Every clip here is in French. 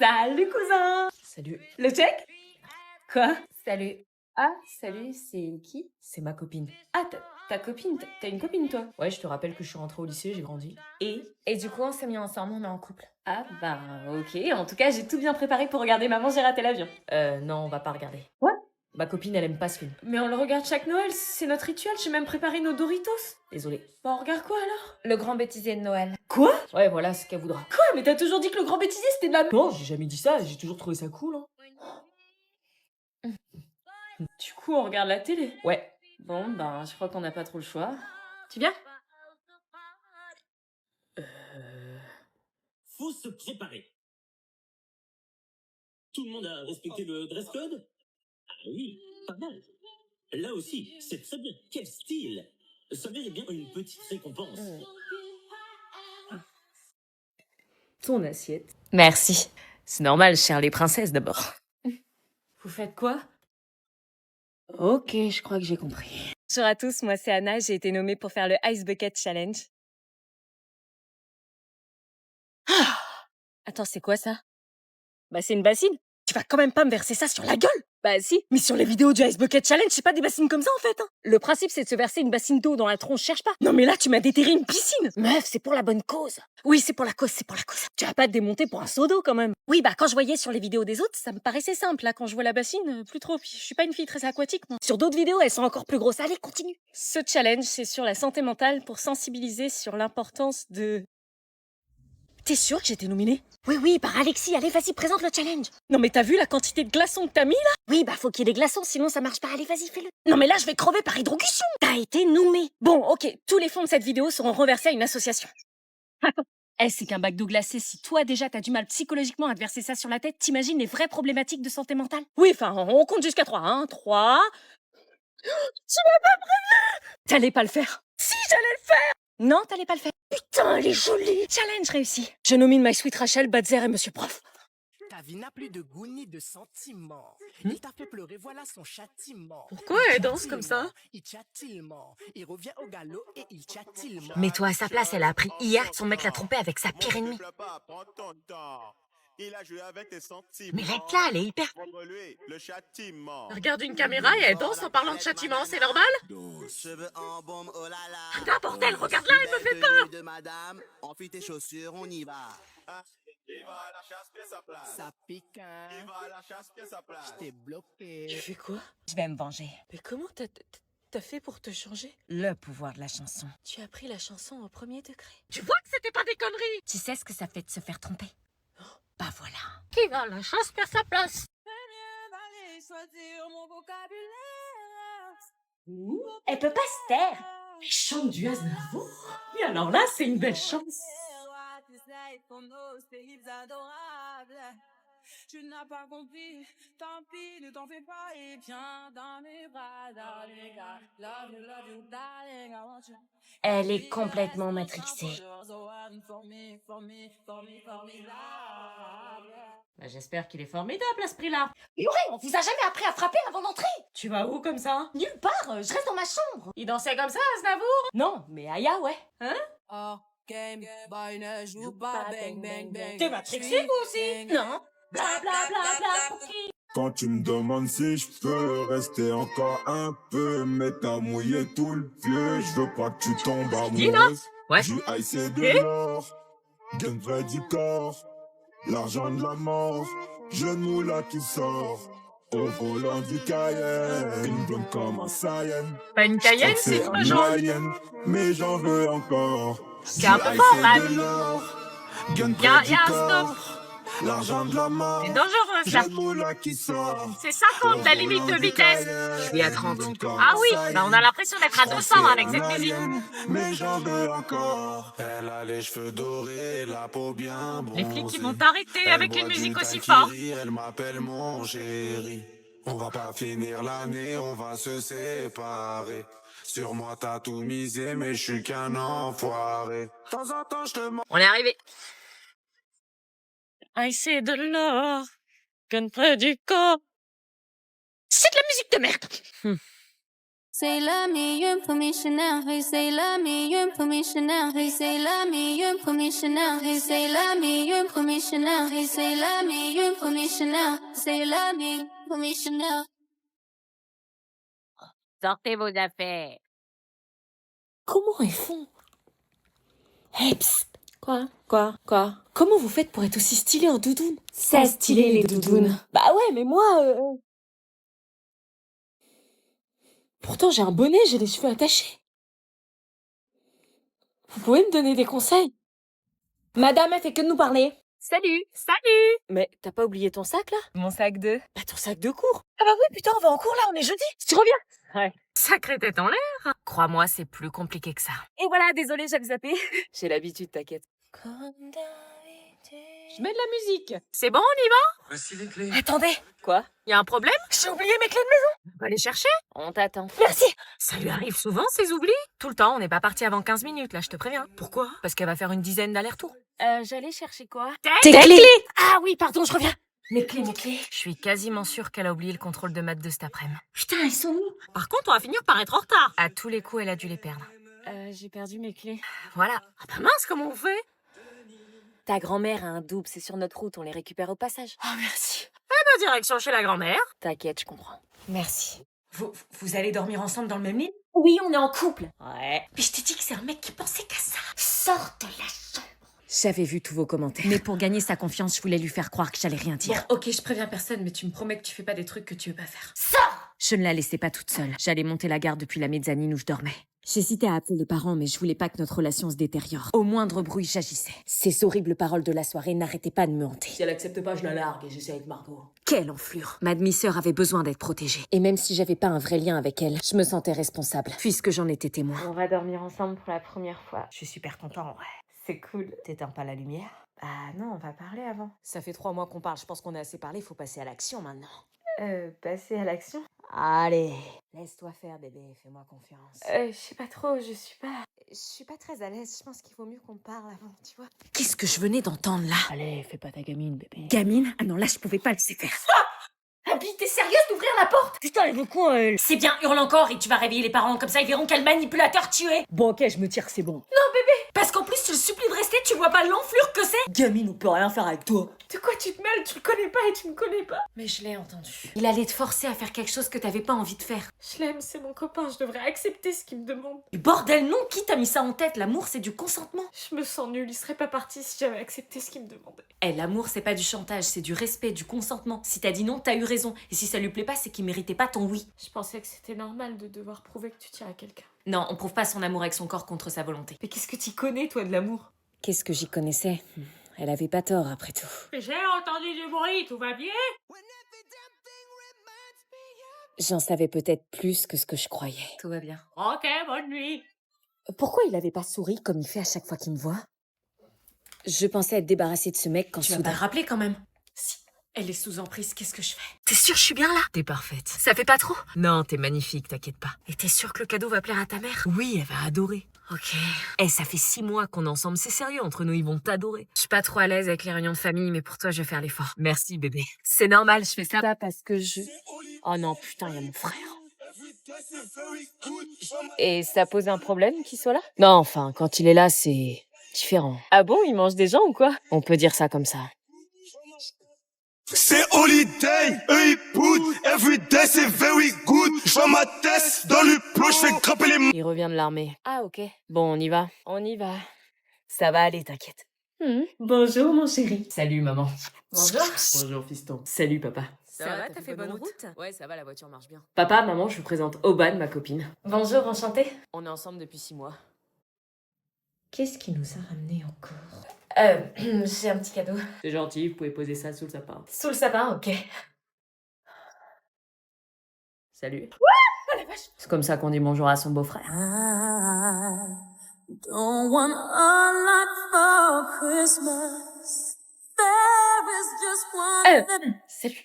Salut cousin! Salut. Le check? Quoi? Salut. Ah, salut, c'est qui? C'est ma copine. Ah, ta copine, t'as une copine toi? Ouais, je te rappelle que je suis rentrée au lycée, j'ai grandi. Et du coup, on s'est mis ensemble, on est en couple. Ah bah ok, en tout cas j'ai tout bien préparé pour regarder Maman j'ai raté l'avion. Non, on va pas regarder. Quoi? Ma copine, elle aime pas ce film. Mais on le regarde chaque Noël, c'est notre rituel, j'ai même préparé nos Doritos. Désolé. Bah on regarde quoi alors? Le grand bêtisier de Noël. Quoi? Ouais, voilà, ce qu'elle voudra. Quoi? Mais t'as toujours dit que le grand bêtisier c'était de la merde. Non, j'ai jamais dit ça, j'ai toujours trouvé ça cool, hein. Du coup on regarde la télé. Ouais. Bon ben je crois qu'on n'a pas trop le choix. Tu viens? Faut se préparer. Tout le monde a respecté le dress code? Ah oui, pas mal. Là aussi, c'est très bien. Quel style! Ça mérite bien une petite récompense. Ton assiette. Merci. C'est normal, cher les princesses d'abord. Vous faites quoi? Ok, je crois que j'ai compris. Bonjour à tous, moi c'est Anna, j'ai été nommée pour faire le Ice Bucket Challenge. Attends, c'est quoi ça? Bah c'est une bassine. Tu vas quand même pas me verser ça sur la gueule? Bah si. Mais sur les vidéos du Ice Bucket Challenge, c'est pas des bassines comme ça en fait. Hein. Le principe c'est de se verser une bassine d'eau dans la tronche, cherche pas. Non mais là tu m'as déterré une piscine. Meuf, c'est pour la bonne cause. Oui, c'est pour la cause, c'est pour la cause. Tu vas pas te démonter pour un seau d'eau quand même. Oui, bah quand je voyais sur les vidéos des autres, ça me paraissait simple. Là, quand je vois la bassine, plus trop. Puis je suis pas une fille très aquatique, moi. Sur d'autres vidéos, elles sont encore plus grosses. Allez, continue. Ce challenge, c'est sur la santé mentale pour sensibiliser sur l'importance de... T'es sûr que j'étais nominée? Oui, par Alexis. Allez, vas-y, présente le challenge. Non, mais t'as vu la quantité de glaçons que t'as mis, là? Oui, bah faut qu'il y ait des glaçons, sinon ça marche pas. Allez, vas-y, fais-le. Non, mais là, je vais crever par hydrocution. T'as été nommée. Bon, ok, tous les fonds de cette vidéo seront reversés à une association. Attends. C'est qu'un bac d'eau glacée. Si toi, déjà, t'as du mal psychologiquement à te verser ça sur la tête, t'imagines les vraies problématiques de santé mentale? Oui, enfin, on compte jusqu'à 3, hein. 3... Tu m'as pas prévenu! T'allais pas le faire. Si, j'allais le faire. Non, t'allais pas le faire. Putain, elle est jolie. Challenge réussi. Je nomine My Sweet Rachel, Badzer et Monsieur Prof. Ta vie n'a plus de goût ni de sentiments. Il t'a fait pleurer, voilà son châtiment. Pourquoi elle danse comme ça? Il tâtillement. Il revient au galop et il tâtillement. Mets-toi à sa place, elle a appris hier que son mec l'a trompée avec sa pire ennemie. Il a joué avec tes sentiments. Mais reste là, elle est hyper... Prendre-lui le châtiment. Regarde une caméra et elle danse en parlant de châtiment, c'est normal? Cheveux en baume, oh là là. Putain, bordel, regarde là, elle me fait peur! De madame, enfile tes chaussures, on y va. Il va à la chasse, pièce à place. Ça pique, hein. Il va à la chasse, pièce à place. T'es bloqué. Tu fais quoi? Je vais me venger. Mais comment t'as fait pour te changer? Le pouvoir de la chanson. Tu as pris la chanson au premier degré. Tu vois que c'était pas des conneries? Tu sais ce que ça fait de se faire tromper? Bah voilà. Qui va à la chasse perd sa place? Elle peut pas se taire. Elle chante du Aznavour. Et alors là, c'est une belle chance. Tu n'as pas compris, tant pis, ne t'en fais pas et viens dans mes bras, darling. Love you, darling, I want you. Elle est complètement matrixée. Bah, j'espère qu'il est formidable à ce prix-là. Purée, on vous a jamais appris à frapper avant d'entrer? Tu vas où comme ça? Nulle part, je reste dans ma chambre. Il dansait comme ça, Aznavour? Non, mais Aya, ouais. Oh, game, boy, ne joue pas, bang, bang, bang. T'es matrixé, vous aussi? Non. Bla bla bla bla pour qui? Quand tu me demandes si je peux rester encore un peu, mais t'as mouillé tout le vieux, je veux pas que tu tombes amoureuse. Ouais. Du ice et de l'or, d'un vrai du corps, l'argent de la mort, jeune moula qui sort. Au volant du Cayenne, une blonde comme un Saiyan. Pas une Cayenne, c'est un pas genre. alien, mais j'en veux encore. C'est un peu fort, man. Y'a un stop. L'argent de la mort, C'est dangereux, ça. jeune moula qui sort. C'est 50 la limite de vitesse. Je suis à 30. Ah oui, bah on a l'impression d'être à 200 avec cette musique. Mais j'en veux encore. Elle a les cheveux dorés, la peau bien bronzée. Les flics qui vont t'arrêter Elle avec boit une du musique aussi daiquiri, forte. Elle m'appelle mon chéri. On va pas finir l'année, on va se séparer. Sur moi t'as tout misé, mais je suis qu'un enfoiré. De temps en temps je te mens. On est arrivé. I c'est de l'or, gun près du corps. C'est de la musique de merde. Say love me, you put me Chanel. Hey, say love me, you put me Chanel. Hey, say love me, you put me Chanel. Hey, say love me, you put me Chanel. Hey, say love me, you put me Chanel. Say love me, put me Chanel. Sortez vos affaires. Comment ils font? Hey, psst. Quoi? Comment vous faites pour être aussi stylé en doudoune? C'est stylé, les doudounes. Bah ouais, mais moi... Pourtant, j'ai un bonnet, j'ai les cheveux attachés. Vous pouvez me donner des conseils? Madame, elle fait que de nous parler. Salut. Mais t'as pas oublié ton sac, là? Mon sac de... Bah ton sac de cours. Ah bah oui, putain, on va en cours, là, on est jeudi. Si tu reviens. Ouais. Sacrée tête en l'air. Crois-moi, c'est plus compliqué que ça. Et voilà, désolée, j'avais zappé. J'ai l'habitude, t'inquiète. Je mets de la musique. C'est bon, on y va? Voici les clés. Attendez. Quoi? Y a un problème? J'ai oublié mes clés de maison. On va les chercher. On t'attend. Merci. Ça lui arrive souvent, ces oublis? Tout le temps, on n'est pas parti avant 15 minutes, là, je te préviens. Pourquoi? Parce qu'elle va faire une dizaine d'allers-retours. J'allais chercher quoi? Tes clés. Ah oui, pardon, je reviens. Mes clés. Je suis quasiment sûre qu'elle a oublié le contrôle de maths de cet après-midi. Putain, ils sont où? Par contre, on va finir par être en retard. À tous les coups, elle a dû les perdre. J'ai perdu mes clés. Voilà. Ah bah mince, comment on fait? Ta grand-mère a un double, c'est sur notre route, on les récupère au passage. Oh, merci. Direction chez la grand-mère. T'inquiète, je comprends. Merci. Vous allez dormir ensemble dans le même lit? Oui, on est en couple. Ouais. Mais je t'ai dit que c'est un mec qui pensait qu'à ça. Sors de la chambre. J'avais vu tous vos commentaires. Mais pour gagner sa confiance, je voulais lui faire croire que j'allais rien dire. Bon, ok, je préviens personne, mais tu me promets que tu fais pas des trucs que tu veux pas faire. Je ne la laissais pas toute seule. J'allais monter la garde depuis la mezzanine où je dormais. J'hésitais à appeler les parents, mais je voulais pas que notre relation se détériore. Au moindre bruit, j'agissais. Ces horribles paroles de la soirée n'arrêtaient pas de me hanter. Si elle accepte pas, je la largue et j'essaie avec Margot. Quelle enflure! Ma demi-sœur avait besoin d'être protégée. Et même si j'avais pas un vrai lien avec elle, je me sentais responsable, puisque j'en étais témoin. On va dormir ensemble pour la première fois. Je suis super content, ouais. C'est cool. T'éteins pas la lumière? Ah non, on va parler avant. Ça fait 3 mois qu'on parle, je pense qu'on a assez parlé, faut passer à l'action maintenant. Passer à l'action? Allez, laisse-toi faire bébé, fais-moi confiance. Je sais pas trop, je suis pas très à l'aise. Je pense qu'il vaut mieux qu'on parle avant, tu vois. Qu'est-ce que je venais d'entendre là? Allez, fais pas ta gamine bébé. Gamine? Ah non, là je pouvais pas le laisser faire. Abby, t'es sérieuse d'ouvrir la porte? Putain, elle veut quoi, elle? C'est bien, hurle encore et tu vas réveiller les parents, comme ça ils verront quel manipulateur tu es. Bon, ok, je me tire, c'est bon. Parce qu'en plus, je te supplie de rester, tu vois pas l'enflure que c'est? Gamine, on peut rien faire avec toi. De quoi tu te mêles? Tu le connais pas et tu me connais pas. Mais je l'ai entendu. Il allait te forcer à faire quelque chose que t'avais pas envie de faire. Je l'aime, c'est mon copain, je devrais accepter ce qu'il me demande. Et bordel non, qui t'a mis ça en tête? L'amour c'est du consentement. Je me sens nulle, il serait pas parti si j'avais accepté ce qu'il me demandait. Eh, l'amour c'est pas du chantage, c'est du respect, du consentement. Si t'as dit non, t'as eu raison. Et si ça lui plaît pas, c'est qu'il méritait pas ton oui. Je pensais que c'était normal de devoir prouver que tu tiens à quelqu'un. Non, on prouve pas son amour avec son corps contre sa volonté. Mais qu'est-ce que t'y connais, toi, de l'amour? Qu'est-ce que j'y connaissais? Elle avait pas tort après tout. J'ai entendu du bruit, tout va bien? J'en savais peut-être plus que ce que je croyais. Tout va bien. Ok, bonne nuit. Pourquoi il avait pas souri comme il fait à chaque fois qu'il me voit? Je pensais être débarrassée de ce mec quand Tu vas pas soudain... le rappeler quand même. Si, elle est sous emprise, qu'est-ce que je fais? T'es sûre je suis bien là? T'es parfaite. Ça fait pas trop? Non, t'es magnifique, t'inquiète pas. Et t'es sûre que le cadeau va plaire à ta mère? Oui, elle va adorer. Ok. Eh, ça fait 6 mois qu'on est ensemble, c'est sérieux, entre nous, ils vont t'adorer. Je suis pas trop à l'aise avec les réunions de famille, mais pour toi, je vais faire l'effort. Merci, bébé. C'est normal, je fais ça. Parce que je... Oh non, putain, il y a mon frère. Et ça pose un problème qu'il soit là? Non, enfin, quand il est là, c'est différent. Ah bon, il mange des gens ou quoi? On peut dire ça comme ça. C'est holiday, eux ils poutent. Everyday c'est very good. J'vois ma tête dans le plot, j'fais grimper les mains. Il revient de l'armée. Ah, ok. Bon, on y va? On y va. Ça va aller, t'inquiète. Bonjour, mon chéri. Salut, maman. Bonjour. Bonjour, fiston. Salut, papa. Ça va, t'as fait bonne route? Ouais, ça va, la voiture marche bien. Papa, maman, je vous présente Oban, ma copine. Bonjour, enchantée. On est ensemble depuis 6 mois. Qu'est-ce qui nous a ramenés encore? J'ai un petit cadeau. C'est gentil, vous pouvez poser ça sous le sapin. Sous le sapin, ok. Salut. Oh la vache! C'est comme ça qu'on dit bonjour à son beau-frère. Don't want a lot for Christmas. There is just one. Salut.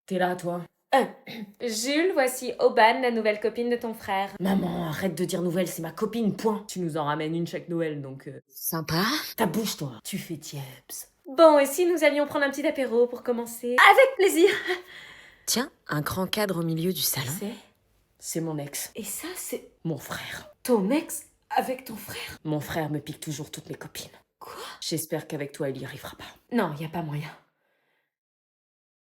T'es là, toi? Jules, voici Oban, la nouvelle copine de ton frère. Maman, arrête de dire nouvelle, c'est ma copine, point. Tu nous en ramènes une chaque Noël, donc... Sympa. Ta bouche, toi. Tu fais tieps. Bon, et si nous allions prendre un petit apéro pour commencer? Avec plaisir. Tiens, un grand cadre au milieu du salon. C'est C'est mon ex. Et ça, c'est Mon frère. ton ex avec ton frère? Mon frère me pique toujours toutes mes copines. Quoi? J'espère qu'avec toi, il y arrivera pas. Non, y a pas moyen.